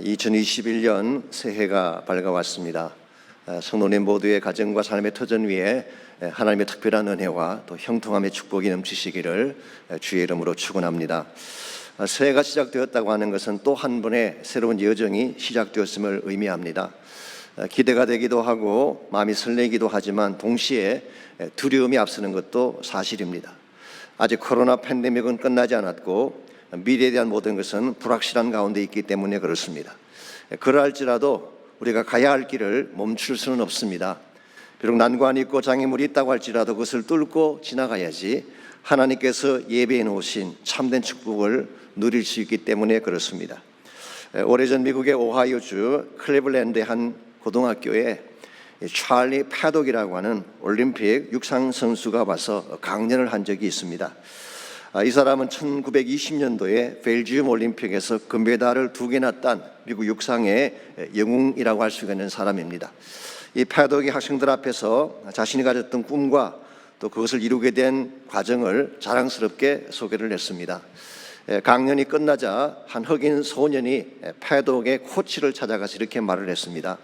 2021년 새해가 밝아왔습니다. 성도님 모두의 가정과 삶의 터전 위에 하나님의 특별한 은혜와 또 형통함의 축복이 넘치시기를 주의 이름으로 축원합니다. 새해가 시작되었다고 하는 것은 또 한 번의 새로운 여정이 시작되었음을 의미합니다. 기대가 되기도 하고 마음이 설레기도 하지만 동시에 두려움이 앞서는 것도 사실입니다. 아직 코로나 팬데믹은 끝나지 않았고 미래에 대한 모든 것은 불확실한 가운데 있기 때문에 그렇습니다. 그러할지라도 우리가 가야 할 길을 멈출 수는 없습니다. 비록 난관이 있고 장애물이 있다고 할지라도 그것을 뚫고 지나가야지 하나님께서 예배해 놓으신 참된 축복을 누릴 수 있기 때문에 그렇습니다. 오래전 미국의 오하이오주 클리블랜드의 한 고등학교에 찰리 패독이라고 하는 올림픽 육상 선수가 와서 강연을 한 적이 있습니다. 이 사람은 1920년도에 벨지움 올림픽에서 금메달을 2개나 딴 미국 육상의 영웅이라고 할 수가 있는 사람입니다. 이 패독이 학생들 앞에서 자신이 가졌던 꿈과 또 그것을 이루게 된 과정을 자랑스럽게 소개를 했습니다. 강연이 끝나자 한 흑인 소년이 패독의 코치를 찾아가서 이렇게 말을 했습니다.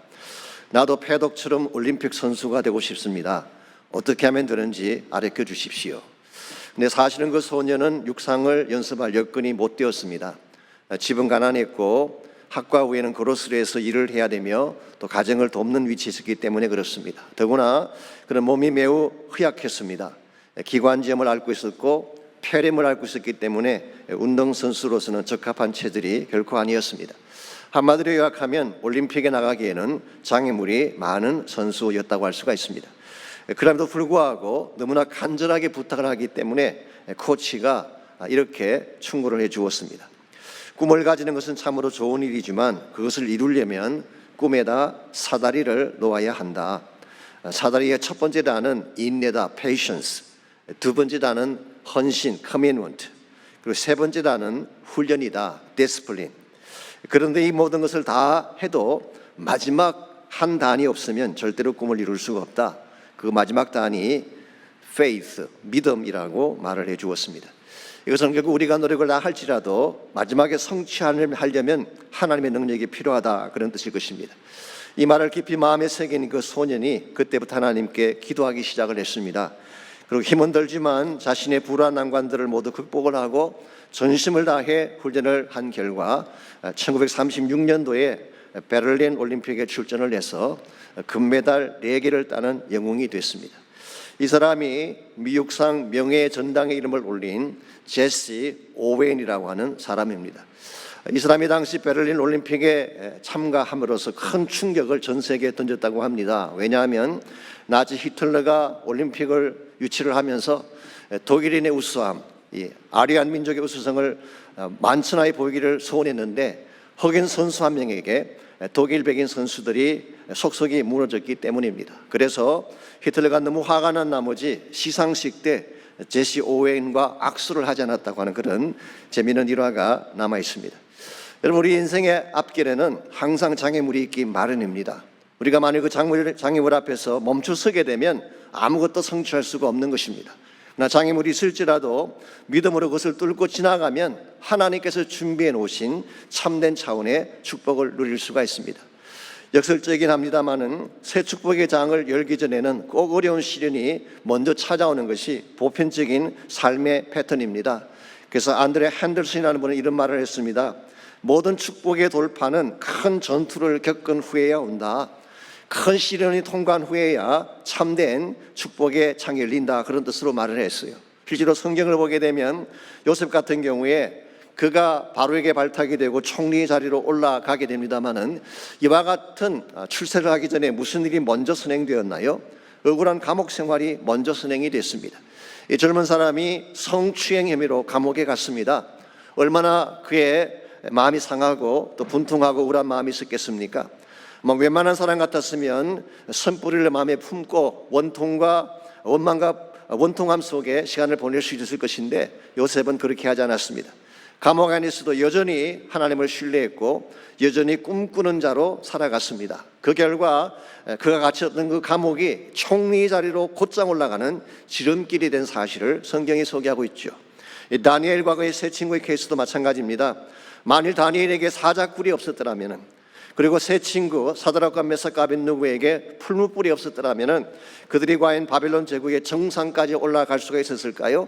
나도 패독처럼 올림픽 선수가 되고 싶습니다. 어떻게 하면 되는지 가르쳐 주십시오. 근데 사실은 그 소년은 육상을 연습할 여건이 못 되었습니다. 집은 가난했고 학과 후에는 그로스로 해서 일을 해야 되며 또 가정을 돕는 위치에 있었기 때문에 그렇습니다. 더구나 그런 몸이 매우 허약했습니다. 기관지염을 앓고 있었고 폐렴을 앓고 있었기 때문에 운동선수로서는 적합한 체질이 결코 아니었습니다. 한마디로 요약하면 올림픽에 나가기에는 장애물이 많은 선수였다고 할 수가 있습니다. 그럼에도 불구하고 너무나 간절하게 부탁을 하기 때문에 코치가 이렇게 충고를 해 주었습니다. 꿈을 가지는 것은 참으로 좋은 일이지만 그것을 이루려면 꿈에다 사다리를 놓아야 한다. 사다리의 첫 번째 단은 인내다, patience. 두 번째 단은 헌신, commitment. 그리고 세 번째 단은 훈련이다, discipline. 그런데 이 모든 것을 다 해도 마지막 한 단이 없으면 절대로 꿈을 이룰 수가 없다. 그 마지막 단이 faith, 믿음이라고 말을 해 주었습니다. 이것은 결국 우리가 노력을 다 할지라도 마지막에 성취하려면 하나님의 능력이 필요하다, 그런 뜻일 것입니다. 이 말을 깊이 마음에 새긴 그 소년이 그때부터 하나님께 기도하기 시작을 했습니다. 그리고 힘은 들지만 자신의 불안 난관들을 모두 극복을 하고 전심을 다해 훈련을 한 결과 1936년도에 베를린 올림픽에 출전을 해서 금메달 4개를 따는 영웅이 됐습니다. 이 사람이 미육상 명예의 전당에 이름을 올린 제시 오웬이라고 하는 사람입니다. 이 사람이 당시 베를린 올림픽에 참가함으로써 큰 충격을 전 세계에 던졌다고 합니다. 왜냐하면 나치 히틀러가 올림픽을 유치를 하면서 독일인의 우수함, 아리안 민족의 우수성을 만천하에 보이기를 소원했는데 흑인 선수 한 명에게 독일 백인 선수들이 속속이 무너졌기 때문입니다. 그래서 히틀러가 너무 화가 난 나머지 시상식 때 제시 오웬과 악수를 하지 않았다고 하는 그런 재미있는 일화가 남아 있습니다. 여러분, 우리 인생의 앞길에는 항상 장애물이 있기 마련입니다. 우리가 만약 그 장애물 앞에서 멈춰 서게 되면 아무것도 성취할 수가 없는 것입니다. 그러나 장애물이 있을지라도 믿음으로 그것을 뚫고 지나가면 하나님께서 준비해 놓으신 참된 차원의 축복을 누릴 수가 있습니다. 역설적이긴 합니다마는 새 축복의 장을 열기 전에는 꼭 어려운 시련이 먼저 찾아오는 것이 보편적인 삶의 패턴입니다. 그래서 안드레 핸들슨이라는 분은 이런 말을 했습니다. 모든 축복의 돌파는 큰 전투를 겪은 후에야 온다. 큰 시련이 통과한 후에야 참된 축복의 창이 열린다, 그런 뜻으로 말을 했어요. 실제로 성경을 보게 되면 요셉 같은 경우에 그가 바로에게 발탁이 되고 총리 자리로 올라가게 됩니다마는 이와 같은 출세를 하기 전에 무슨 일이 먼저 선행되었나요? 억울한 감옥 생활이 먼저 선행이 됐습니다. 이 젊은 사람이 성추행 혐의로 감옥에 갔습니다. 얼마나 그의 마음이 상하고 또 분통하고 우울한 마음이 있었겠습니까? 웬만한 사람 같았으면 선뿌리를 마음에 품고 원통함 속에 시간을 보낼 수 있을 것인데 요셉은 그렇게 하지 않았습니다. 감옥 안에서도 여전히 하나님을 신뢰했고 여전히 꿈꾸는 자로 살아갔습니다. 그 결과 그가 갇혔던 그 감옥이 총리 자리로 곧장 올라가는 지름길이 된 사실을 성경이 소개하고 있죠. 다니엘과 그의 세 친구의 케이스도 마찬가지입니다. 만일 다니엘에게 사자꿀이 없었더라면, 그리고 세 친구 사드락과 메삭과 아벳느고에게 풀무불이 없었더라면 그들이 과연 바벨론 제국의 정상까지 올라갈 수가 있었을까요?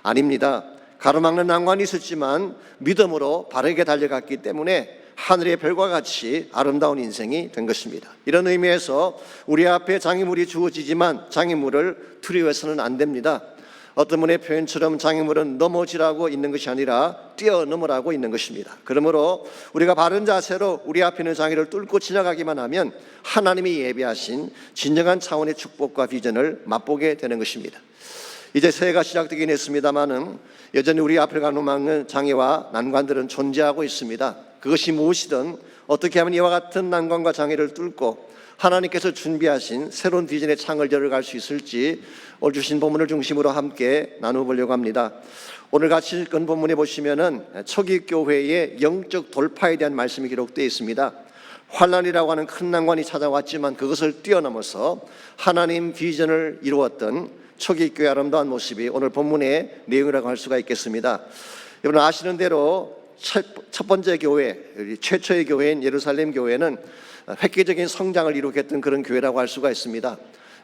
아닙니다. 가로막는 난관이 있었지만 믿음으로 바르게 달려갔기 때문에 하늘의 별과 같이 아름다운 인생이 된 것입니다. 이런 의미에서 우리 앞에 장애물이 주어지지만 장애물을 두려워해서는 안 됩니다. 어떤 분의 표현처럼 장애물은 넘어지라고 있는 것이 아니라 뛰어넘으라고 있는 것입니다. 그러므로 우리가 바른 자세로 우리 앞에 있는 장애를 뚫고 지나가기만 하면 하나님이 예비하신 진정한 차원의 축복과 비전을 맛보게 되는 것입니다. 이제 새해가 시작되긴 했습니다마는 여전히 우리 앞을 가로막는 장애와 난관들은 존재하고 있습니다. 그것이 무엇이든 어떻게 하면 이와 같은 난관과 장애를 뚫고 하나님께서 준비하신 새로운 비전의 창을 열어갈 수 있을지 오늘 주신 본문을 중심으로 함께 나눠보려고 합니다. 오늘 같이 읽은 본문에 보시면은 초기 교회의 영적 돌파에 대한 말씀이 기록되어 있습니다. 환난이라고 하는 큰 난관이 찾아왔지만 그것을 뛰어넘어서 하나님 비전을 이루었던 초기 교회 아름다운 모습이 오늘 본문의 내용이라고 할 수가 있겠습니다. 여러분 아시는 대로 첫 번째 교회, 최초의 교회인 예루살렘 교회는 획기적인 성장을 이루겠던 그런 교회라고 할 수가 있습니다.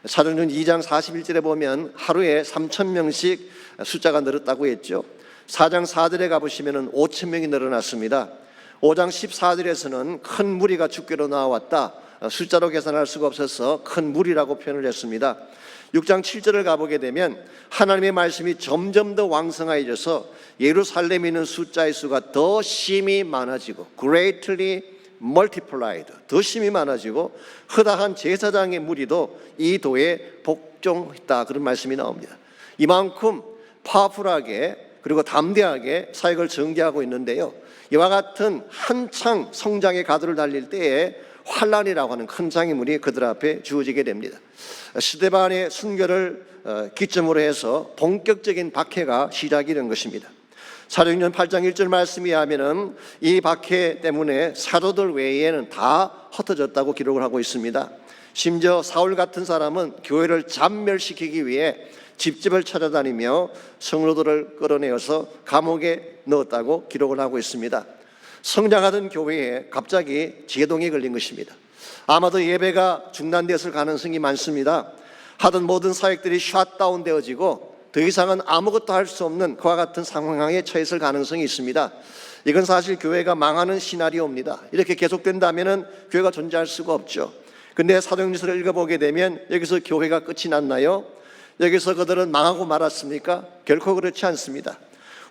사도행전 2장 41절에 보면 하루에 3,000명씩 숫자가 늘었다고 했죠. 4장 4절에 가보시면 5,000명이 늘어났습니다. 5장 14절에서는 큰 무리가 주께로 나왔다. 숫자로 계산할 수가 없어서 큰 무리라고 표현을 했습니다. 6장 7절을 가보게 되면 하나님의 말씀이 점점 더 왕성해져서 예루살렘에 있는 숫자의 수가 더 심히 많아지고 greatly multiplied, 더 심히 많아지고 허다한 제사장의 무리도 이 도에 복종했다, 그런 말씀이 나옵니다. 이만큼 파워풀하게 그리고 담대하게 사역을 전개하고 있는데요, 이와 같은 한창 성장의 가도를 달릴 때에 환난이라고 하는 큰 장애물이 그들 앞에 주어지게 됩니다. 스데반의 순교를 기점으로 해서 본격적인 박해가 시작이 된 것입니다. 사도행전 8장 1절 말씀에 하면은 이 박해 때문에 사도들 외에는 다 흩어졌다고 기록을 하고 있습니다. 심지어 사울 같은 사람은 교회를 잔멸시키기 위해 집집을 찾아다니며 성로들을 끌어내어서 감옥에 넣었다고 기록을 하고 있습니다. 성장하던 교회에 갑자기 제동이 걸린 것입니다. 아마도 예배가 중단되었을 가능성이 많습니다. 하던 모든 사역들이 셧다운 되어지고 더 이상은 아무것도 할 수 없는 그와 같은 상황에 처했을 가능성이 있습니다. 이건 사실 교회가 망하는 시나리오입니다. 이렇게 계속된다면 교회가 존재할 수가 없죠. 근데 사도행전을 읽어보게 되면 여기서 교회가 끝이 났나요? 여기서 그들은 망하고 말았습니까? 결코 그렇지 않습니다.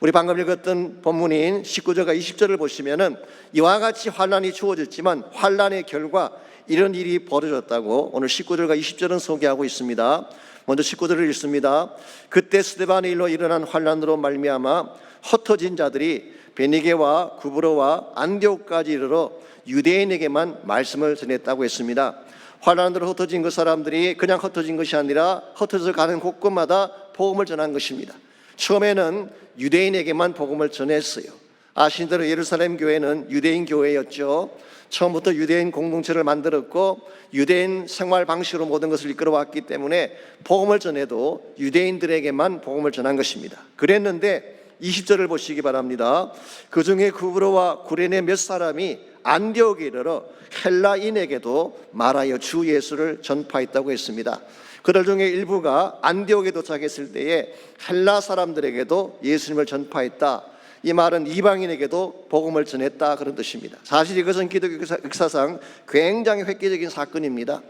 우리 방금 읽었던 본문인 19절과 20절을 보시면은 이와 같이 환난이 주어졌지만 환난의 결과 이런 일이 벌어졌다고 오늘 19절과 20절은 소개하고 있습니다. 먼저 19절을 읽습니다. 그때 스데반의 일로 일어난 환난으로 말미암아 흩어진 자들이 베니게와 구브로와 안디옥까지 이르러 유대인에게만 말씀을 전했다고 했습니다. 환난으로 흩어진 그 사람들이 그냥 흩어진 것이 아니라 흩어져 가는 곳곳마다 복음을 전한 것입니다. 처음에는 유대인에게만 복음을 전했어요. 아시는 대로 예루살렘 교회는 유대인 교회였죠. 처음부터 유대인 공동체를 만들었고 유대인 생활 방식으로 모든 것을 이끌어왔기 때문에 복음을 전해도 유대인들에게만 복음을 전한 것입니다. 그랬는데 20절을 보시기 바랍니다. 그 중에 구브로와 구레네 몇 사람이 안디옥에 이르러 헬라인에게도 말하여 주 예수를 전파했다고 했습니다. 그들 중에 일부가 안디옥에 도착했을 때에 헬라 사람들에게도 예수님을 전파했다. 이 말은 이방인에게도 복음을 전했다, 그런 뜻입니다. 사실 이것은 기독교 역사상 굉장히 획기적인 사건입니다.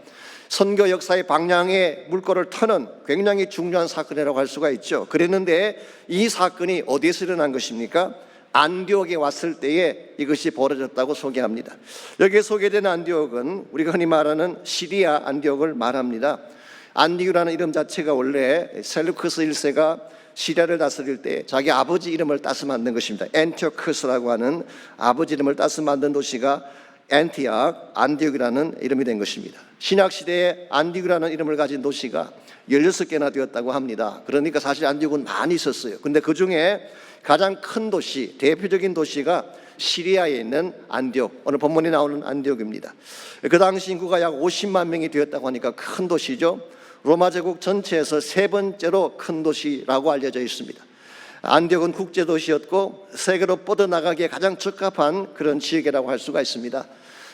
선교 역사의 방향의 물꼬를 터는 굉장히 중요한 사건이라고 할 수가 있죠. 그랬는데 이 사건이 어디에서 일어난 것입니까? 안디옥에 왔을 때에 이것이 벌어졌다고 소개합니다. 여기에 소개된 안디옥은 우리가 흔히 말하는 시리아 안디옥을 말합니다. 안디옥이라는 이름 자체가 원래 셀루크스 1세가 시리아를 다스릴 때 자기 아버지 이름을 따서 만든 것입니다. 엔티오크스라고 하는 아버지 이름을 따서 만든 도시가 안티악, 안디옥이라는 이름이 된 것입니다. 신약시대에 안디옥이라는 이름을 가진 도시가 16개나 되었다고 합니다. 그러니까 사실 안디옥은 많이 있었어요. 근데 그 중에 가장 큰 도시, 대표적인 도시가 시리아에 있는 안디옥, 오늘 본문에 나오는 안디옥입니다. 그 당시 인구가 약 50만 명이 되었다고 하니까 큰 도시죠. 로마 제국 전체에서 세 번째로 큰 도시라고 알려져 있습니다. 안디옥은 국제도시였고 세계로 뻗어나가기에 가장 적합한 그런 지역이라고 할 수가 있습니다.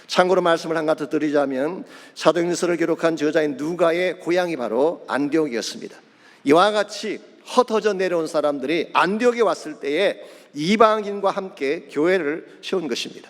참고로 말씀을 한 가지 더 드리자면 사도행전서를 기록한 저자인 누가의 고향이 바로 안디옥이었습니다. 이와 같이 흩어져 내려온 사람들이 안디옥에 왔을 때에 이방인과 함께 교회를 세운 것입니다.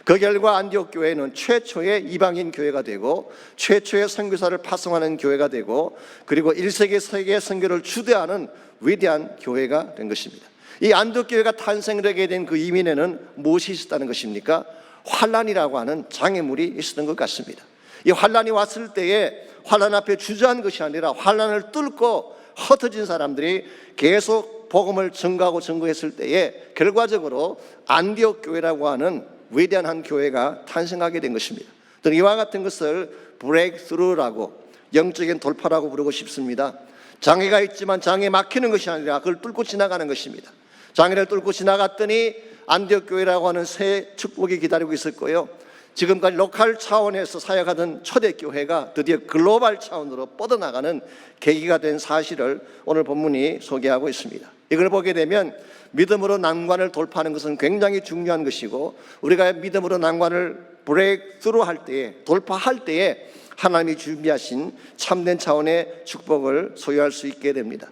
그 결과 안디옥 교회는 최초의 이방인 교회가 되고 최초의 선교사를 파송하는 교회가 되고 그리고 1세기 세계 선교를 주도하는 위대한 교회가 된 것입니다. 이 안디옥 교회가 탄생을 하게 된 그 이민에는 무엇이 있었다는 것입니까? 환란이라고 하는 장애물이 있었던 것 같습니다. 이 환란이 왔을 때에 환란 앞에 주저한 것이 아니라 환란을 뚫고 흩어진 사람들이 계속 복음을 전가하고 전거했을 때에 결과적으로 안디옥 교회라고 하는 위대한 한 교회가 탄생하게 된 것입니다. 이와 같은 것을 브레이크스루라고 영적인 돌파라고 부르고 싶습니다. 장애가 있지만 장애에 막히는 것이 아니라 그걸 뚫고 지나가는 것입니다. 장애를 뚫고 지나갔더니 안디옥 교회라고 하는 새 축복이 기다리고 있었고요. 지금까지 로컬 차원에서 사역하던 초대교회가 드디어 글로벌 차원으로 뻗어나가는 계기가 된 사실을 오늘 본문이 소개하고 있습니다. 이걸 보게 되면 믿음으로 난관을 돌파하는 것은 굉장히 중요한 것이고 우리가 믿음으로 난관을 브레이크스루 할 때에 돌파할 때에 하나님이 준비하신 참된 차원의 축복을 소유할 수 있게 됩니다.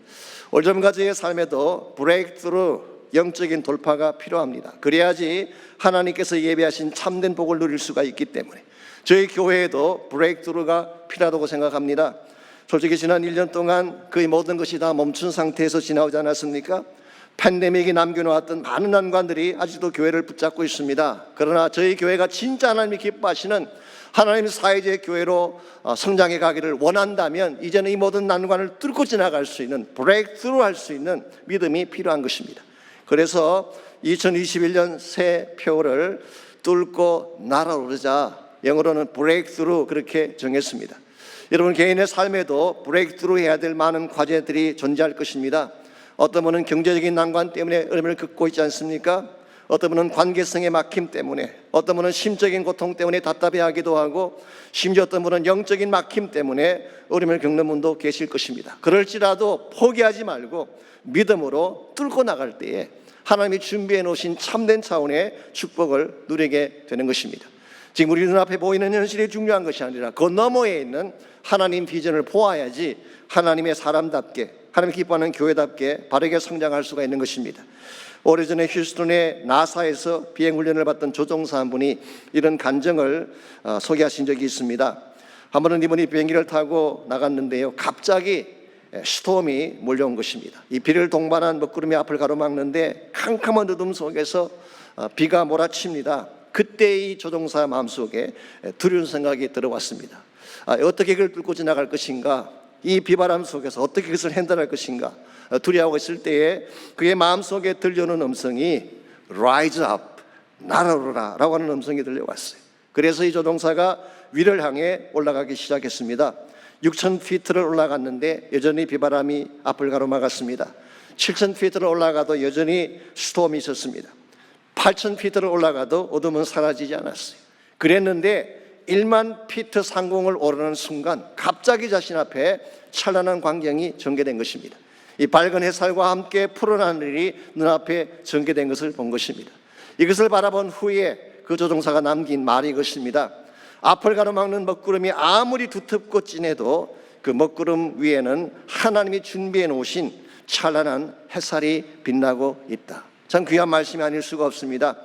오늘까지의 삶에도 브레이크스루 영적인 돌파가 필요합니다. 그래야지 하나님께서 예비하신 참된 복을 누릴 수가 있기 때문에 저희 교회에도 브레이크스루가 필요하다고 생각합니다. 솔직히 지난 1년 동안 거의 모든 것이 다 멈춘 상태에서 지나오지 않았습니까? 팬데믹이 남겨놓았던 많은 난관들이 아직도 교회를 붙잡고 있습니다. 그러나 저희 교회가 진짜 하나님이 기뻐하시는 하나님 사회적 교회로 성장해 가기를 원한다면 이제는 이 모든 난관을 뚫고 지나갈 수 있는 브레이크스루 할 수 있는 믿음이 필요한 것입니다. 그래서 2021년 새 표를 뚫고 날아오르자, 영어로는 브레이크스루 그렇게 정했습니다. 여러분 개인의 삶에도 브레이크스루 해야 될 많은 과제들이 존재할 것입니다. 어떤 분은 경제적인 난관 때문에 어려움을 겪고 있지 않습니까? 어떤 분은 관계성의 막힘 때문에, 어떤 분은 심적인 고통 때문에 답답해하기도 하고, 심지어 어떤 분은 영적인 막힘 때문에 어려움을 겪는 분도 계실 것입니다. 그럴지라도 포기하지 말고 믿음으로 뚫고 나갈 때에 하나님이 준비해 놓으신 참된 차원의 축복을 누리게 되는 것입니다. 지금 우리 눈앞에 보이는 현실이 중요한 것이 아니라 그 너머에 있는 하나님 비전을 보아야지 하나님의 사람답게, 하나님 기뻐하는 교회답게 바르게 성장할 수가 있는 것입니다. 오래전에 휴스턴의 나사에서 비행훈련을 받던 조종사 한 분이 이런 간증을 소개하신 적이 있습니다. 한 번은 이분이 비행기를 타고 나갔는데요, 갑자기 스톰이 몰려온 것입니다. 이 비를 동반한 먹구름이 앞을 가로막는데 캄캄한 어둠 속에서 비가 몰아칩니다. 그때 이 조종사 마음속에 두려운 생각이 들어왔습니다. 어떻게 그걸 뚫고 지나갈 것인가, 이 비바람 속에서 어떻게 그것을 핸들할 것인가 두려워하고 있을 때에 그의 마음속에 들려오는 음성이 Rise up, 날아오르라 라고 하는 음성이 들려왔어요. 그래서 이 조종사가 위를 향해 올라가기 시작했습니다. 6,000피트를 올라갔는데 여전히 비바람이 앞을 가로막았습니다. 7,000피트를 올라가도 여전히 스톰이 있었습니다. 8,000피트를 올라가도 어둠은 사라지지 않았어요. 그랬는데 1만 피트 상공을 오르는 순간 갑자기 자신 앞에 찬란한 광경이 전개된 것입니다. 이 밝은 햇살과 함께 푸른 하늘이 눈앞에 전개된 것을 본 것입니다. 이것을 바라본 후에 그 조종사가 남긴 말이 이것입니다. 앞을 가로막는 먹구름이 아무리 두텁고 진해도 그 먹구름 위에는 하나님이 준비해 놓으신 찬란한 햇살이 빛나고 있다. 참 귀한 말씀이 아닐 수가 없습니다.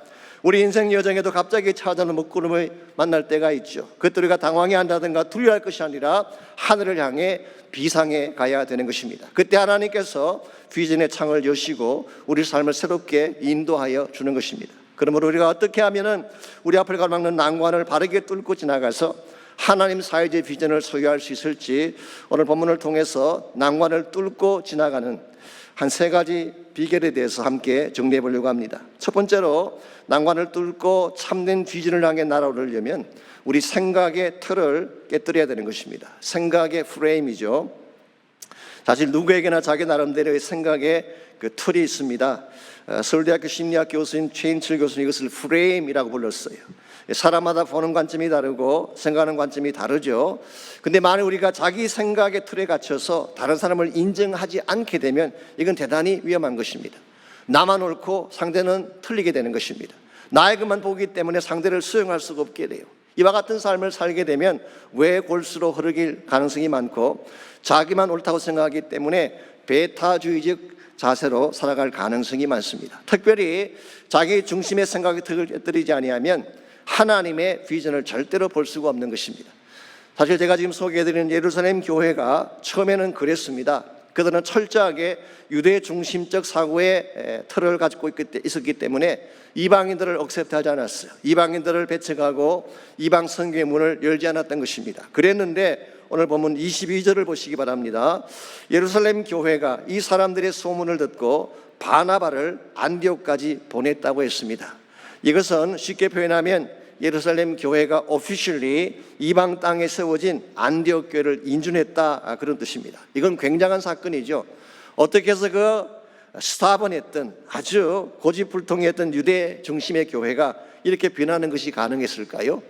우리 인생 여정에도 갑자기 찾아오는 먹구름을 만날 때가 있죠. 그때 우리가 당황해 한다든가 두려워할 것이 아니라 하늘을 향해 비상에 가야 되는 것입니다. 그때 하나님께서 비전의 창을 여시고 우리 삶을 새롭게 인도하여 주는 것입니다. 그러므로 우리가 어떻게 하면은 우리 앞을 가로막는 난관을 바르게 뚫고 지나가서 하나님 사회적 비전을 소유할 수 있을지 오늘 본문을 통해서 난관을 뚫고 지나가는 한 세 가지 비결에 대해서 함께 정리해 보려고 합니다. 첫 번째로 난관을 뚫고 참된 비전을 향해 날아오르려면 우리 생각의 틀을 깨뜨려야 되는 것입니다. 생각의 프레임이죠. 사실 누구에게나 자기 나름대로의 생각의 그 틀이 있습니다. 서울대학교 심리학 교수인 최인철 교수는 이것을 프레임이라고 불렀어요. 사람마다 보는 관점이 다르고 생각하는 관점이 다르죠. 근데 만약 우리가 자기 생각의 틀에 갇혀서 다른 사람을 인정하지 않게 되면 이건 대단히 위험한 것입니다. 나만 옳고 상대는 틀리게 되는 것입니다. 나의 것만 보기 때문에 상대를 수용할 수가 없게 돼요. 이와 같은 삶을 살게 되면 외골수로 흐르길 가능성이 많고 자기만 옳다고 생각하기 때문에 배타주의적 자세로 살아갈 가능성이 많습니다. 특별히 자기 중심의 생각이 들이지 아니하면 하나님의 비전을 절대로 볼 수가 없는 것입니다. 사실 제가 지금 소개해드리는 예루살렘 교회가 처음에는 그랬습니다. 그들은 철저하게 유대 중심적 사고의 틀을 가지고 있었기 때문에 이방인들을 억셉트하지 않았어요. 이방인들을 배척하고 이방 선교의 문을 열지 않았던 것입니다. 그랬는데 오늘 본문 22절을 보시기 바랍니다. 예루살렘 교회가 이 사람들의 소문을 듣고 바나바를 안디옥까지 보냈다고 했습니다. 이것은 쉽게 표현하면 예루살렘 교회가 오피셜리 이방 땅에 세워진 안디옥 교회를 인준했다, 그런 뜻입니다. 이건 굉장한 사건이죠. 어떻게 해서 그 스타번했던 아주 고집불통했던 유대 중심의 교회가 이렇게 변하는 것이 가능했을까요?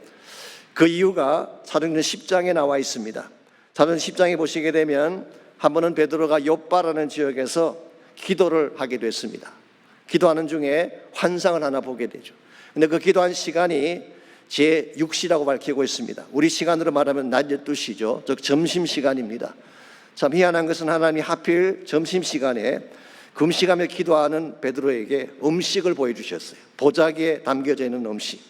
그 이유가 사도행전 10장에 나와 있습니다. 사도행전 10장에 보시게 되면 한 번은 베드로가 욥바라는 지역에서 기도를 하게 됐습니다. 기도하는 중에 환상을 하나 보게 되죠. 근데 그 기도한 시간이 제6시라고 밝히고 있습니다. 우리 시간으로 말하면 낮 12시죠. 즉 점심시간입니다. 참 희한한 것은 하나님이 하필 점심시간에 금식하며 기도하는 베드로에게 음식을 보여주셨어요. 보자기에 담겨져 있는 음식.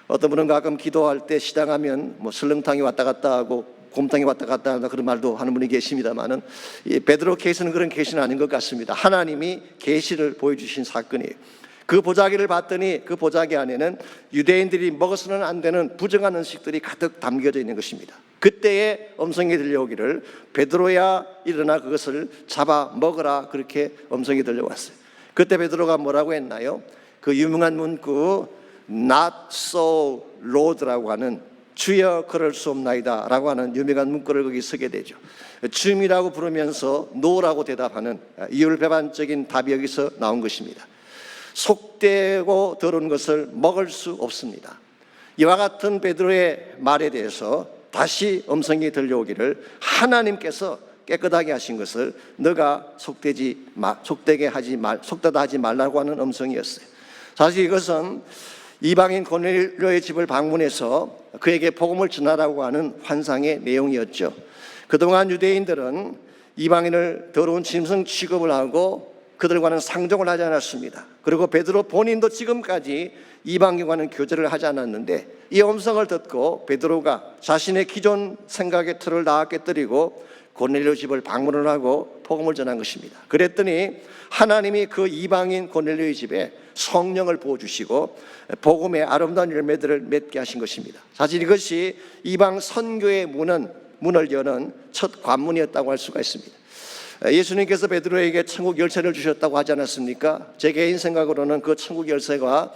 어떤 분은 가끔 기도할 때 시당하면 설렁탕이 왔다 갔다 하고 곰탕이 왔다 갔다 한다 그런 말도 하는 분이 계십니다만은 베드로 케이스는 그런 케이스는 아닌 것 같습니다. 하나님이 계시를 보여주신 사건이에요. 그 보자기를 봤더니 그 보자기 안에는 유대인들이 먹어서는 안 되는 부정한 음식들이 가득 담겨져 있는 것입니다. 그때에 음성이 들려오기를 베드로야 일어나 그것을 잡아 먹으라, 그렇게 음성이 들려왔어요. 그때 베드로가 뭐라고 했나요? 그 유명한 문구 Not so Lord라고 하는 주여 그럴 수 없나이다 라고 하는 유명한 문구를 거기 쓰게 되죠. 주님이라고 부르면서 노라고 대답하는 이율배반적인 답이 여기서 나온 것입니다. 속되고 더러운 것을 먹을 수 없습니다. 이와 같은 베드로의 말에 대해서 다시 음성이 들려오기를 하나님께서 깨끗하게 하신 것을 너가 속되게 하지 말라고 하는 음성이었어요. 사실 이것은 이방인 고넬료의 집을 방문해서 그에게 복음을 전하라고 하는 환상의 내용이었죠. 그동안 유대인들은 이방인을 더러운 짐승 취급을 하고 그들과는 상종을 하지 않았습니다. 그리고 베드로 본인도 지금까지 이방인과는 교제를 하지 않았는데 이 음성을 듣고 베드로가 자신의 기존 생각의 틀을 다 깨뜨리고 고넬료 집을 방문을 하고 복음을 전한 것입니다. 그랬더니 하나님이 그 이방인 고넬료의 집에 성령을 부어주시고 복음의 아름다운 열매들을 맺게 하신 것입니다. 사실 이것이 이방 선교의 문을 여는 첫 관문이었다고 할 수가 있습니다. 예수님께서 베드로에게 천국 열쇠를 주셨다고 하지 않았습니까? 제 개인 생각으로는 그 천국 열쇠가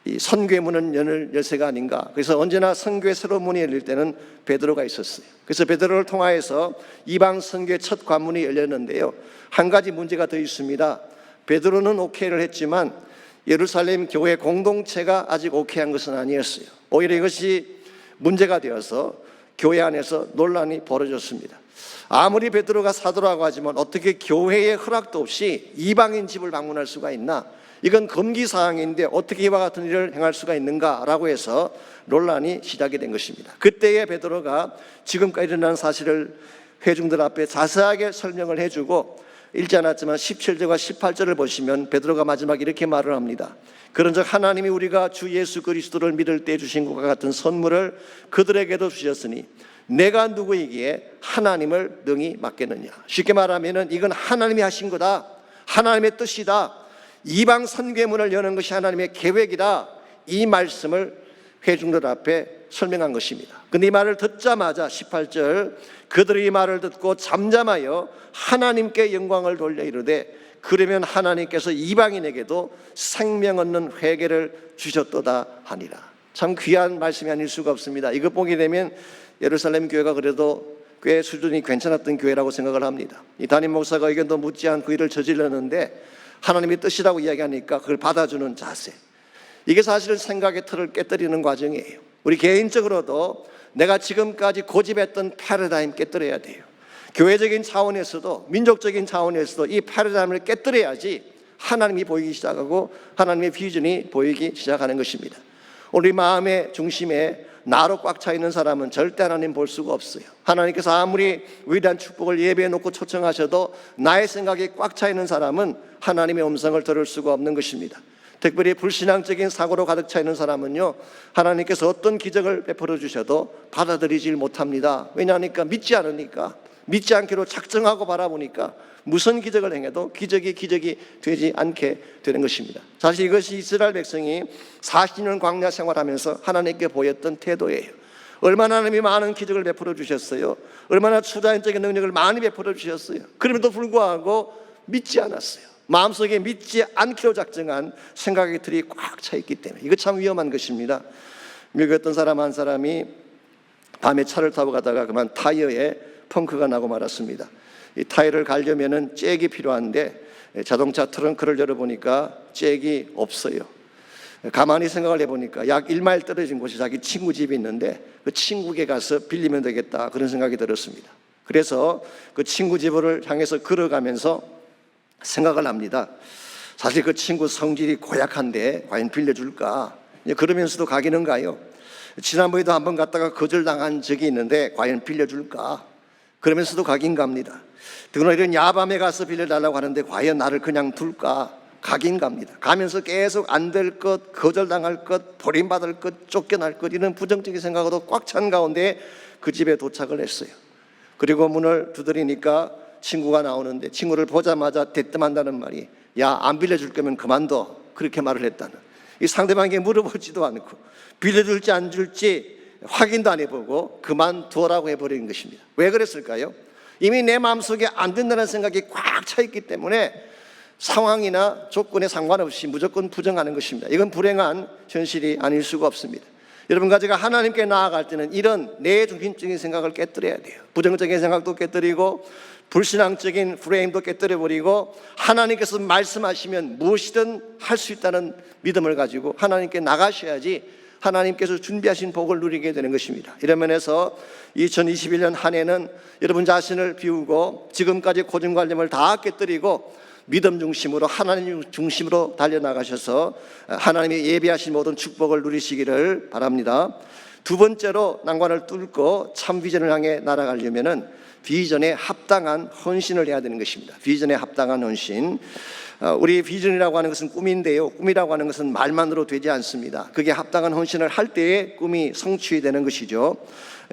이 선교의 문을 여는 열쇠가 아닌가. 그래서 언제나 선교의 새로운 문이 열릴 때는 베드로가 있었어요. 그래서 베드로를 통하여서 이방 선교의 첫 관문이 열렸는데요. 한 가지 문제가 더 있습니다. 베드로는 오케이를 했지만 예루살렘 교회 공동체가 아직 오케이한 것은 아니었어요. 오히려 이것이 문제가 되어서 교회 안에서 논란이 벌어졌습니다. 아무리 베드로가 사도라고 하지만 어떻게 교회의 허락도 없이 이방인 집을 방문할 수가 있나? 이건 금기사항인데 어떻게 이와 같은 일을 행할 수가 있는가라고 해서 논란이 시작이 된 것입니다. 그때에 베드로가 지금까지 일어난 사실을 회중들 앞에 자세하게 설명을 해주고 읽지 않았지만 17절과 18절을 보시면 베드로가 마지막에 이렇게 말을 합니다. 그런즉 하나님이 우리가 주 예수 그리스도를 믿을 때 주신 것과 같은 선물을 그들에게도 주셨으니 내가 누구이기에 하나님을 능히 맡겠느냐. 쉽게 말하면 이건 하나님이 하신 거다. 하나님의 뜻이다. 이방 선교의 문을 여는 것이 하나님의 계획이다. 이 말씀을 회중들 앞에 설명한 것입니다. 근데 이 말을 듣자마자 18절 그들이 이 말을 듣고 잠잠하여 하나님께 영광을 돌려 이르되 그러면 하나님께서 이방인에게도 생명 얻는 회개를 주셨도다 하니라. 참 귀한 말씀이 아닐 수가 없습니다. 이거 보게 되면 예루살렘 교회가 그래도 꽤 수준이 괜찮았던 교회라고 생각을 합니다. 이 담임 목사가 의견도 묻지 않고 일을 저질렀는데 하나님의 뜻이라고 이야기하니까 그걸 받아주는 자세, 이게 사실은 생각의 틀을 깨뜨리는 과정이에요. 우리 개인적으로도 내가 지금까지 고집했던 패러다임 깨뜨려야 돼요. 교회적인 차원에서도 민족적인 차원에서도 이 패러다임을 깨뜨려야지 하나님이 보이기 시작하고 하나님의 비전이 보이기 시작하는 것입니다. 우리 마음의 중심에 나로 꽉 차 있는 사람은 절대 하나님 볼 수가 없어요. 하나님께서 아무리 위대한 축복을 예배해 놓고 초청하셔도 나의 생각이 꽉 차 있는 사람은 하나님의 음성을 들을 수가 없는 것입니다. 특별히 불신앙적인 사고로 가득 차 있는 사람은요, 하나님께서 어떤 기적을 베풀어 주셔도 받아들이질 못합니다. 왜냐하니까 믿지 않으니까, 믿지 않기로 작정하고 바라보니까 무슨 기적을 행해도 기적이 되지 않게 되는 것입니다. 사실 이것이 이스라엘 백성이 40년 광야 생활하면서 하나님께 보였던 태도예요. 얼마나 하나님이 많은 기적을 베풀어 주셨어요. 얼마나 초자연적인 능력을 많이 베풀어 주셨어요. 그럼에도 불구하고 믿지 않았어요. 마음속에 믿지 않기로 작정한 생각의 틀이 꽉 차 있기 때문에 이거 참 위험한 것입니다. 미국에 어떤 사람 한 사람이 밤에 차를 타고 가다가 그만 타이어에 펑크가 나고 말았습니다. 이 타이어를 갈려면은 잭이 필요한데 자동차 트렁크를 열어보니까 잭이 없어요. 가만히 생각을 해보니까 약 1마일 떨어진 곳에 자기 친구 집이 있는데 그 친구에게 가서 빌리면 되겠다, 그런 생각이 들었습니다. 그래서 그 친구 집을 향해서 걸어가면서 생각을 합니다. 사실 그 친구 성질이 고약한데 과연 빌려줄까? 그러면서도 가기는 가요. 지난번에도 한번 갔다가 거절당한 적이 있는데 과연 빌려줄까? 그러면서도 가긴 갑니다. 더구나 이런 야밤에 가서 빌려달라고 하는데 과연 나를 그냥 둘까? 가긴 갑니다. 가면서 계속 안 될 것, 거절당할 것, 버림받을 것, 쫓겨날 것, 이런 부정적인 생각으로 꽉 찬 가운데 그 집에 도착을 했어요. 그리고 문을 두드리니까 친구가 나오는데 친구를 보자마자 대뜸한다는 말이, 야, 안 빌려줄 거면 그만둬, 그렇게 말을 했다는. 이 상대방에게 물어보지도 않고 빌려줄지 안 줄지 확인도 안 해보고 그만두라고 해버린 것입니다. 왜 그랬을까요? 이미 내 마음속에 안 된다는 생각이 꽉 차 있기 때문에 상황이나 조건에 상관없이 무조건 부정하는 것입니다. 이건 불행한 현실이 아닐 수가 없습니다. 여러분과 제가 하나님께 나아갈 때는 이런 내 중심적인 생각을 깨뜨려야 돼요. 부정적인 생각도 깨뜨리고 불신앙적인 프레임도 깨뜨려버리고 하나님께서 말씀하시면 무엇이든 할 수 있다는 믿음을 가지고 하나님께 나가셔야지 하나님께서 준비하신 복을 누리게 되는 것입니다. 이런 면에서 2021년 한 해는 여러분 자신을 비우고 지금까지 고정관념을 다 깨뜨리고 믿음 중심으로, 하나님 중심으로 달려나가셔서 하나님이 예비하신 모든 축복을 누리시기를 바랍니다. 두 번째로 난관을 뚫고 참 비전을 향해 날아가려면은 비전에 합당한 헌신을 해야 되는 것입니다. 비전에 합당한 헌신. 우리 비전이라고 하는 것은 꿈인데요, 꿈이라고 하는 것은 말만으로 되지 않습니다. 그게 합당한 헌신을 할 때에 꿈이 성취되는 것이죠.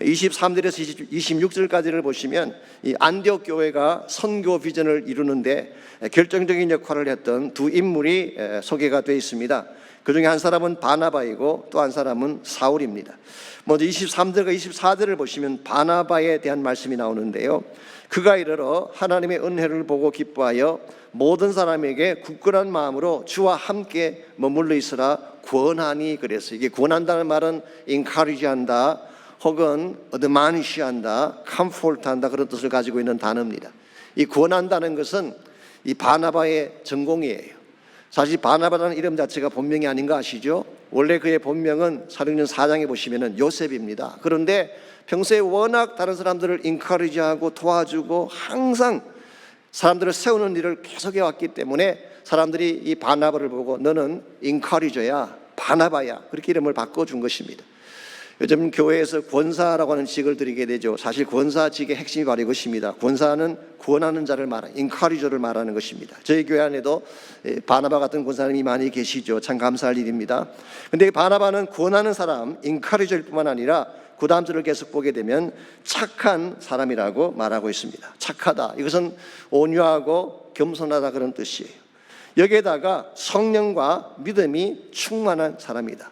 23절에서 26절까지를 보시면 이 안디옥 교회가 선교 비전을 이루는데 결정적인 역할을 했던 두 인물이 소개가 되어 있습니다. 그 중에 한 사람은 바나바이고 또 한 사람은 사울입니다. 먼저 23절과 24절을 보시면 바나바에 대한 말씀이 나오는데요, 그가 이르러 하나님의 은혜를 보고 기뻐하여 모든 사람에게 굳건한 마음으로 주와 함께 머물러 있으라 권하니, 그래서 이게 권한다는 말은 encourage 한다, 혹은 admonish 한다, comfort 한다, 그런 뜻을 가지고 있는 단어입니다. 이 권한다는 것은 이 바나바의 전공이에요. 사실 바나바라는 이름 자체가 본명이 아닌 거 아시죠? 원래 그의 본명은 사도행전 4장에 보시면 요셉입니다. 그런데 평소에 워낙 다른 사람들을 인커리지하고 도와주고 항상 사람들을 세우는 일을 계속 해왔기 때문에 사람들이 이 바나바를 보고 너는 인커리저야, 바나바야, 그렇게 이름을 바꿔준 것입니다. 요즘 교회에서 권사라고 하는 직을 드리게 되죠. 사실 권사직의 핵심이 바로 이것입니다. 권사는 구원하는 자를 말하는, 인커리저를 말하는 것입니다. 저희 교회 안에도 바나바 같은 권사님이 많이 계시죠. 참 감사할 일입니다. 그런데 바나바는 구원하는 사람, 인커리저일 뿐만 아니라 그 다음 절을 계속 보게 되면 착한 사람이라고 말하고 있습니다. 착하다, 이것은 온유하고 겸손하다, 그런 뜻이에요. 여기에다가 성령과 믿음이 충만한 사람이다.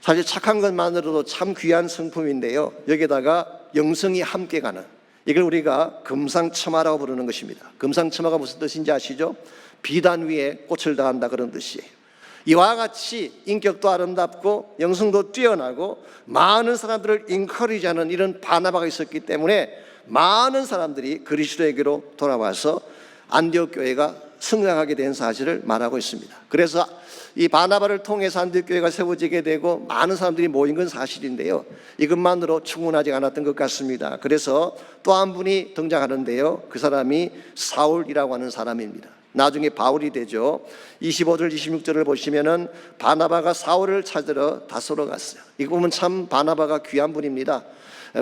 사실 착한 것만으로도 참 귀한 성품인데요, 여기에다가 영성이 함께 가는, 이걸 우리가 금상첨화라고 부르는 것입니다. 금상첨화가 무슨 뜻인지 아시죠? 비단 위에 꽃을 다한다, 그런 뜻이에요. 이와 같이 인격도 아름답고 영성도 뛰어나고 많은 사람들을 인커리지하는 이런 바나바가 있었기 때문에 많은 사람들이 그리스도에게로 돌아와서 안디옥 교회가 성장하게 된 사실을 말하고 있습니다. 그래서 이 바나바를 통해서 안디옥 교회가 세워지게 되고 많은 사람들이 모인 건 사실인데요, 이것만으로 충분하지 않았던 것 같습니다. 그래서 또 한 분이 등장하는데요, 그 사람이 사울이라고 하는 사람입니다. 나중에 바울이 되죠. 25절 26절을 보시면은 바나바가 사울을 찾으러 다소로 갔어요. 이거 보면 참 바나바가 귀한 분입니다.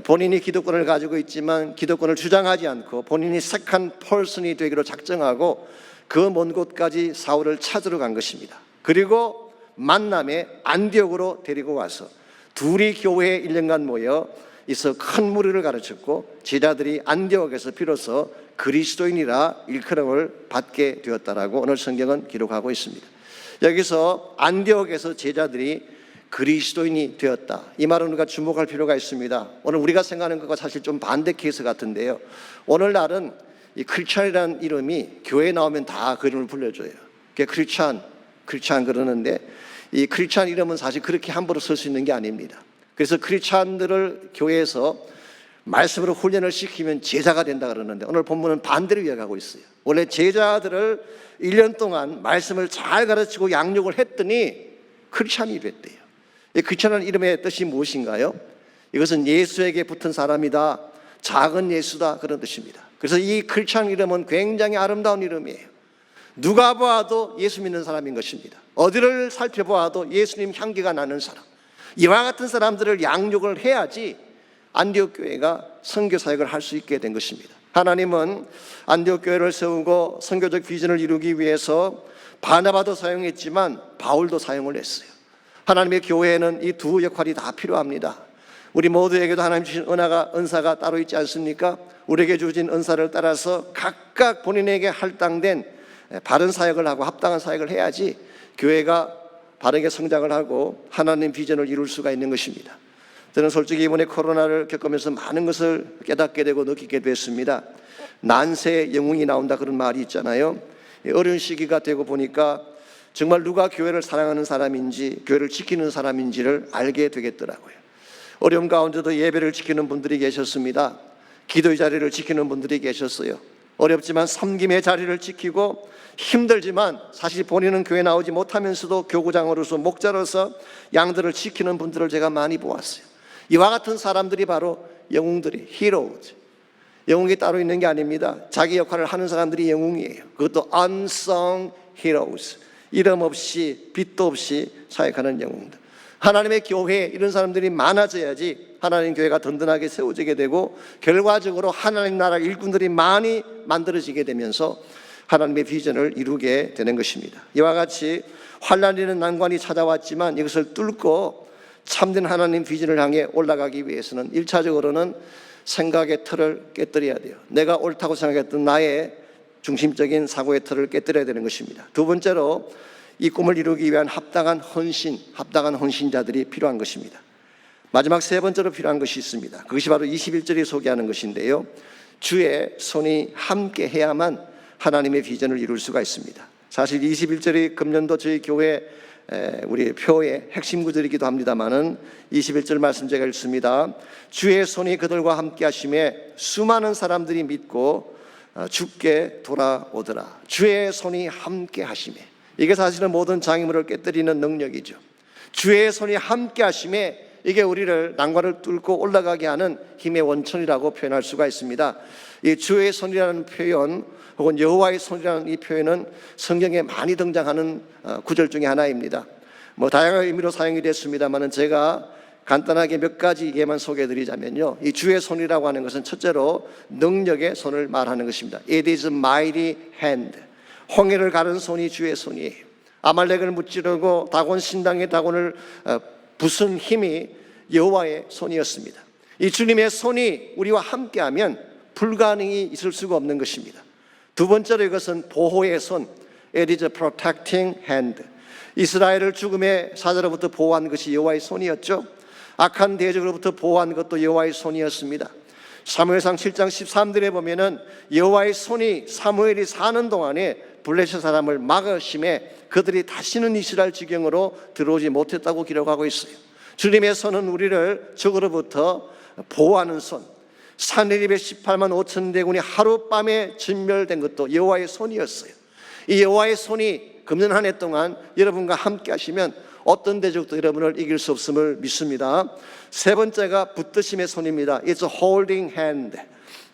본인이 기득권을 가지고 있지만 기득권을 주장하지 않고 본인이 색한 펄슨이 되기로 작정하고 그 먼 곳까지 사울을 찾으러 간 것입니다. 그리고 만남에 안디옥으로 데리고 와서 둘이 교회에 1년간 모여 있어 큰 무리를 가르쳤고 제자들이 안디옥에서 비로소 그리스도인이라 일컬음을 받게 되었다라고 오늘 성경은 기록하고 있습니다. 여기서 안디옥에서 제자들이 그리스도인이 되었다, 이 말은 우리가 주목할 필요가 있습니다. 오늘 우리가 생각하는 것과 사실 좀 반대 케이스 같은데요. 오늘날은 이 크리스찬이라는 이름이 교회에 나오면 다 그 이름을 불러줘요. 그게 크리스찬 그러는데 이 크리스찬 이름은 사실 그렇게 함부로 쓸 수 있는 게 아닙니다. 그래서 크리스찬들을 교회에서 말씀으로 훈련을 시키면 제자가 된다 그러는데 오늘 본문은 반대로 이야기하고 있어요. 원래 제자들을 1년 동안 말씀을 잘 가르치고 양육을 했더니 크리스찬이 됐대요. 이 크리스찬이라는 이름의 뜻이 무엇인가요? 이것은 예수에게 붙은 사람이다, 작은 예수다, 그런 뜻입니다. 그래서 이 크리스찬 이름은 굉장히 아름다운 이름이에요. 누가 봐도 예수 믿는 사람인 것입니다. 어디를 살펴보아도 예수님 향기가 나는 사람, 이와 같은 사람들을 양육을 해야지 안디옥 교회가 선교 사역을 할 수 있게 된 것입니다. 하나님은 안디옥 교회를 세우고 선교적 비전을 이루기 위해서 바나바도 사용했지만 바울도 사용을 했어요. 하나님의 교회에는 이 두 역할이 다 필요합니다. 우리 모두에게도 하나님 주신 은사가 따로 있지 않습니까? 우리에게 주신 은사를 따라서 각각 본인에게 할당된 바른 사역을 하고 합당한 사역을 해야지 교회가 바르게 성장을 하고 하나님 비전을 이룰 수가 있는 것입니다. 저는 솔직히 이번에 코로나를 겪으면서 많은 것을 깨닫게 되고 느끼게 됐습니다. 난세의 영웅이 나온다, 그런 말이 있잖아요. 어려운 시기가 되고 보니까 정말 누가 교회를 사랑하는 사람인지 교회를 지키는 사람인지를 알게 되겠더라고요. 어려움 가운데도 예배를 지키는 분들이 계셨습니다. 기도의 자리를 지키는 분들이 계셨어요. 어렵지만 섬김의 자리를 지키고 힘들지만 사실 본인은 교회 나오지 못하면서도 교구장으로서 목자로서 양들을 지키는 분들을 제가 많이 보았어요. 이와 같은 사람들이 바로 영웅들이, 히로즈. 영웅이 따로 있는 게 아닙니다. 자기 역할을 하는 사람들이 영웅이에요. 그것도 unsung heroes, 이름 없이 빛도 없이 사역하는 영웅들. 하나님의 교회에 이런 사람들이 많아져야지 하나님 교회가 든든하게 세워지게 되고 결과적으로 하나님 나라 일꾼들이 많이 만들어지게 되면서 하나님의 비전을 이루게 되는 것입니다. 이와 같이 환난이라는 난관이 찾아왔지만 이것을 뚫고 참된 하나님 비전을 향해 올라가기 위해서는 1차적으로는 생각의 틀을 깨뜨려야 돼요. 내가 옳다고 생각했던 나의 중심적인 사고의 틀을 깨뜨려야 되는 것입니다. 두 번째로 이 꿈을 이루기 위한 합당한 헌신자들이 필요한 것입니다. 마지막 세 번째로 필요한 것이 있습니다. 그것이 바로 21절이 소개하는 것인데요. 주의 손이 함께 해야만 하나님의 비전을 이룰 수가 있습니다. 사실 21절이 금년도 저희 교회 우리 표의 핵심 구절이기도 합니다만은 21절 말씀 제가 읽습니다. 주의 손이 그들과 함께 하심에 수많은 사람들이 믿고 주께 돌아오더라. 주의 손이 함께 하심에, 이게 사실은 모든 장애물을 깨뜨리는 능력이죠. 주의 손이 함께 하심에 이게 우리를 난관을 뚫고 올라가게 하는 힘의 원천이라고 표현할 수가 있습니다. 이 주의 손이라는 표현 혹은 여호와의 손이라는 이 표현은 성경에 많이 등장하는 구절 중에 하나입니다. 다양한 의미로 사용이 됐습니다만 제가 간단하게 몇 가지 예만 소개해 드리자면요, 이 주의 손이라고 하는 것은 첫째로 능력의 손을 말하는 것입니다. It is a mighty hand. 홍해를 가른 손이 주의 손이에요. 아말렉을 무찌르고 다곤 신당의 다곤을 부순 힘이 여호와의 손이었습니다. 이 주님의 손이 우리와 함께하면 불가능이 있을 수가 없는 것입니다. 두 번째로 이것은 보호의 손, It is a protecting hand. 이스라엘을 죽음의 사자로부터 보호한 것이 여호와의 손이었죠. 악한 대적으로부터 보호한 것도 여호와의 손이었습니다. 사무엘상 7장 13절에 보면은 여호와의 손이 사무엘이 사는 동안에 블레셋 사람을 막으심에 그들이 다시는 이스라엘 지경으로 들어오지 못했다고 기록하고 있어요. 주님의 손은 우리를 적으로부터 보호하는 손. 산헤립의 18만 5천 대군이 하룻밤에 진멸된 것도 여호와의 손이었어요. 이 여호와의 손이 금년 한 해 동안 여러분과 함께 하시면 어떤 대적도 여러분을 이길 수 없음을 믿습니다. 세 번째가 붙드심의 손입니다. It's a holding hand.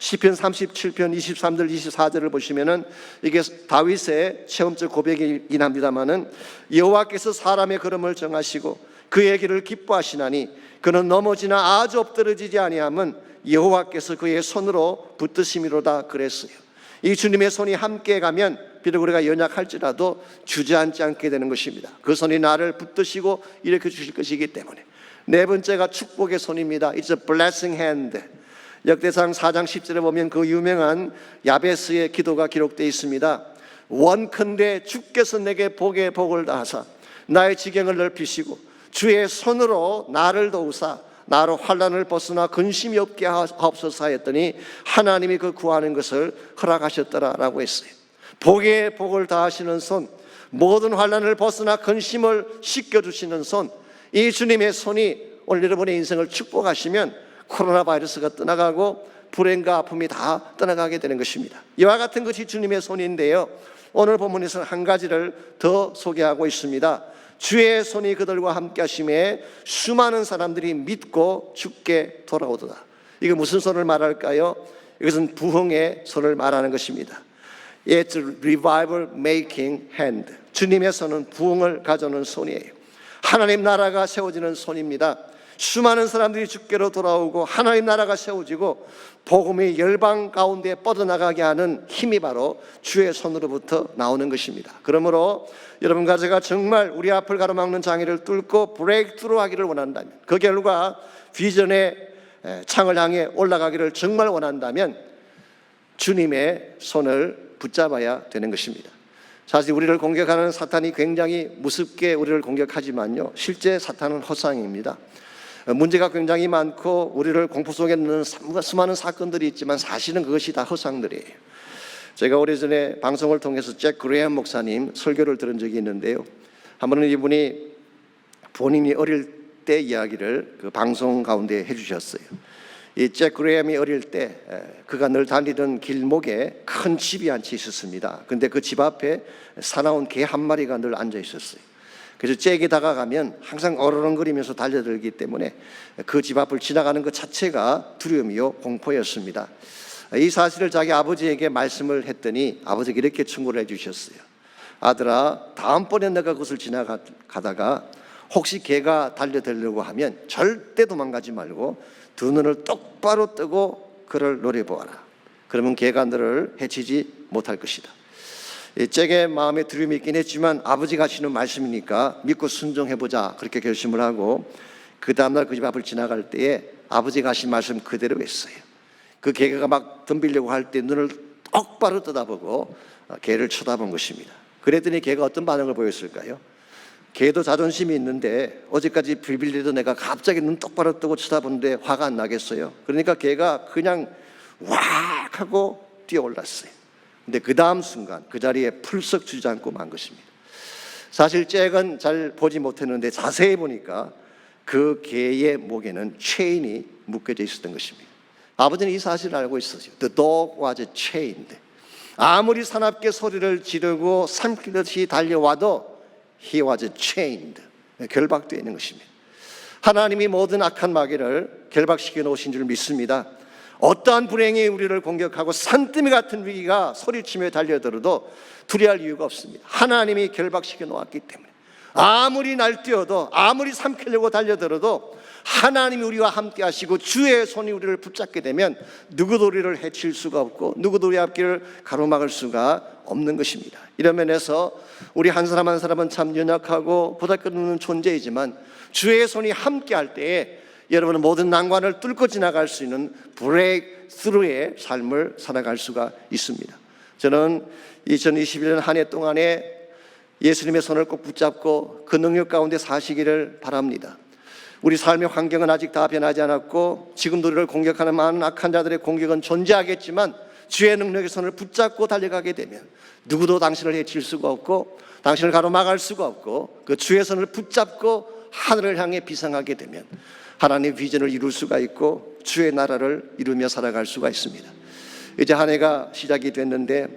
시편 37편 23절 24절을 보시면은 이게 다윗의 체험적 고백이긴 합니다마는 여호와께서 사람의 걸음을 정하시고 그의 길을 기뻐하시나니 그는 넘어지나 아주 엎드러지지 아니함은 여호와께서 그의 손으로 붙드심이로다 그랬어요. 이 주님의 손이 함께 가면 비록 우리가 연약할지라도 주저앉지 않게 되는 것입니다. 그 손이 나를 붙드시고 일으켜 주실 것이기 때문에. 네 번째가 축복의 손입니다. It's a blessing hand. 역대상 4장 10절에 보면 그 유명한 야베스의 기도가 기록되어 있습니다. 원컨대 주께서 내게 복에 복을 다하사 나의 지경을 넓히시고 주의 손으로 나를 도우사 나로 환난을 벗으나 근심이 없게 하옵소서 했더니 하나님이 그 구하는 것을 허락하셨더라라고 했어요. 복에 복을 다하시는 손, 모든 환난을 벗으나 근심을 씻겨주시는 손, 이 주님의 손이 오늘 여러분의 인생을 축복하시면 코로나 바이러스가 떠나가고 불행과 아픔이 다 떠나가게 되는 것입니다. 이와 같은 것이 주님의 손인데요, 오늘 본문에서는 한 가지를 더 소개하고 있습니다. 주의 손이 그들과 함께 하심에 수많은 사람들이 믿고 주께 돌아오도다. 이거 무슨 손을 말할까요? 이것은 부흥의 손을 말하는 것입니다. It's a revival making hand. 주님의 손은 부흥을 가져오는 손이에요. 하나님 나라가 세워지는 손입니다. 수많은 사람들이 주께로 돌아오고 하나님 나라가 세워지고 복음이 열방 가운데 뻗어나가게 하는 힘이 바로 주의 손으로부터 나오는 것입니다. 그러므로 여러분과 제가 정말 우리 앞을 가로막는 장애를 뚫고 브레이크트루 하기를 원한다면, 그 결과 비전의 창을 향해 올라가기를 정말 원한다면 주님의 손을 붙잡아야 되는 것입니다. 사실 우리를 공격하는 사탄이 굉장히 무섭게 우리를 공격하지만요, 실제 사탄은 허상입니다. 문제가 굉장히 많고 우리를 공포 속에 넣는 수많은 사건들이 있지만 사실은 그것이 다 허상들이에요. 제가 오래전에 방송을 통해서 잭 그레이엄 목사님 설교를 들은 적이 있는데요, 한 번은 이분이 본인이 어릴 때 이야기를 그 방송 가운데 해주셨어요. 이 잭 그레이엄이 어릴 때 그가 늘 다니던 길목에 큰 집이 한 채 있었습니다. 근데 그 집 앞에 사나운 개 한 마리가 늘 앉아 있었어요. 그래서 잭이 다가가면 항상 어르렁거리면서 달려들기 때문에 그 집 앞을 지나가는 것 자체가 두려움이요 공포였습니다. 이 사실을 자기 아버지에게 말씀을 했더니 아버지가 이렇게 충고를 해주셨어요. 아들아, 다음번에 내가 그것을 지나가다가 혹시 개가 달려들려고 하면 절대 도망가지 말고 두 눈을 똑바로 뜨고 그를 노려보아라. 그러면 개가 너를 해치지 못할 것이다. 잭의 마음에 두려움이 있긴 했지만 아버지가 하시는 말씀이니까 믿고 순종해보자, 그렇게 결심을 하고 그 다음날 그 집 앞을 지나갈 때에 아버지가 하신 말씀 그대로 했어요. 그 개가 막 덤비려고 할 때 눈을 똑바로 떠다보고 개를 쳐다본 것입니다. 그랬더니 개가 어떤 반응을 보였을까요? 개도 자존심이 있는데 어제까지 빌빌대던 내가 갑자기 눈 똑바로 뜨고 쳐다보는데 화가 안 나겠어요? 그러니까 개가 그냥 왁 하고 뛰어올랐어요. 근데 그 다음 순간 그 자리에 풀썩 주저앉고 만 것입니다. 사실 잭은 잘 보지 못했는데 자세히 보니까 그 개의 목에는 체인이 묶여져 있었던 것입니다. 아버지는 이 사실을 알고 있었어요. The dog was chained. 아무리 사납게 소리를 지르고 삼키듯이 달려와도 He was chained. 결박되어 있는 것입니다. 하나님이 모든 악한 마귀를 결박시켜 놓으신 줄 믿습니다. 어떠한 불행이 우리를 공격하고 산더미 같은 위기가 소리치며 달려들어도 두려워할 이유가 없습니다. 하나님이 결박시켜 놓았기 때문에 아무리 날뛰어도 아무리 삼키려고 달려들어도 하나님이 우리와 함께 하시고 주의 손이 우리를 붙잡게 되면 누구도 우리를 해칠 수가 없고 누구도 우리 앞길을 가로막을 수가 없는 것입니다. 이런 면에서 우리 한 사람 한 사람은 참 연약하고 보잘것없는 존재이지만 주의 손이 함께 할 때에 여러분은 모든 난관을 뚫고 지나갈 수 있는 브레이크스루의 삶을 살아갈 수가 있습니다. 저는 2021년 한 해 동안에 예수님의 손을 꼭 붙잡고 그 능력 가운데 사시기를 바랍니다. 우리 삶의 환경은 아직 다 변하지 않았고 지금도 우리를 공격하는 많은 악한 자들의 공격은 존재하겠지만 주의 능력의 손을 붙잡고 달려가게 되면 누구도 당신을 해칠 수가 없고 당신을 가로막을 수가 없고 그 주의 손을 붙잡고 하늘을 향해 비상하게 되면 하나님의 비전을 이룰 수가 있고 주의 나라를 이루며 살아갈 수가 있습니다. 이제 한 해가 시작이 됐는데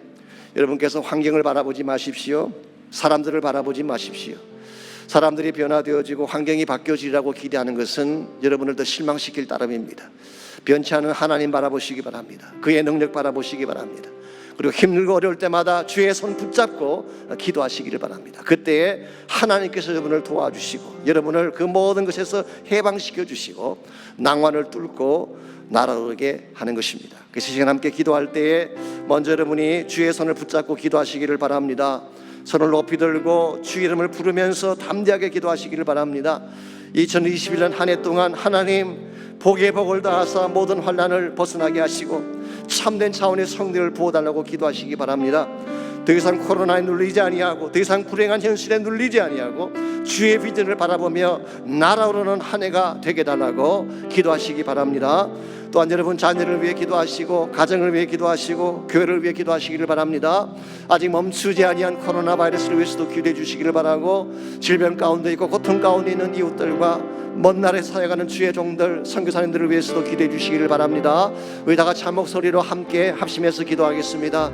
여러분께서 환경을 바라보지 마십시오. 사람들을 바라보지 마십시오. 사람들이 변화되어지고 환경이 바뀌어지리라고 기대하는 것은 여러분을 더 실망시킬 따름입니다. 변치 않은 하나님 바라보시기 바랍니다. 그의 능력 바라보시기 바랍니다. 그리고 힘들고 어려울 때마다 주의 손 붙잡고 기도하시기를 바랍니다. 그때에 하나님께서 여러분을 도와주시고 여러분을 그 모든 것에서 해방시켜 주시고 낭만을 뚫고 날아오르게 하는 것입니다. 그래서 시간 함께 기도할 때에 먼저 여러분이 주의 손을 붙잡고 기도하시기를 바랍니다. 손을 높이 들고 주 이름을 부르면서 담대하게 기도하시기를 바랍니다. 2021년 한 해 동안 하나님 복의 복을 다하사 모든 환난을 벗어나게 하시고 참된 차원의 성대를 부어달라고 기도하시기 바랍니다. 더 이상 코로나에 눌리지 아니하고 더 이상 불행한 현실에 눌리지 아니하고 주의 비전을 바라보며 날아오르는 한 해가 되게 달라고 기도하시기 바랍니다. 또한 여러분 자녀를 위해 기도하시고 가정을 위해 기도하시고 교회를 위해 기도하시기를 바랍니다. 아직 멈추지 아니한 코로나 바이러스를 위해서도 기도해 주시기를 바라고 질병 가운데 있고 고통 가운데 있는 이웃들과 먼 나라에 사역하는 주의 종들 선교사님들을 위해서도 기도해 주시기를 바랍니다. 우리 다 같이 한 목소리로 함께 합심해서 기도하겠습니다.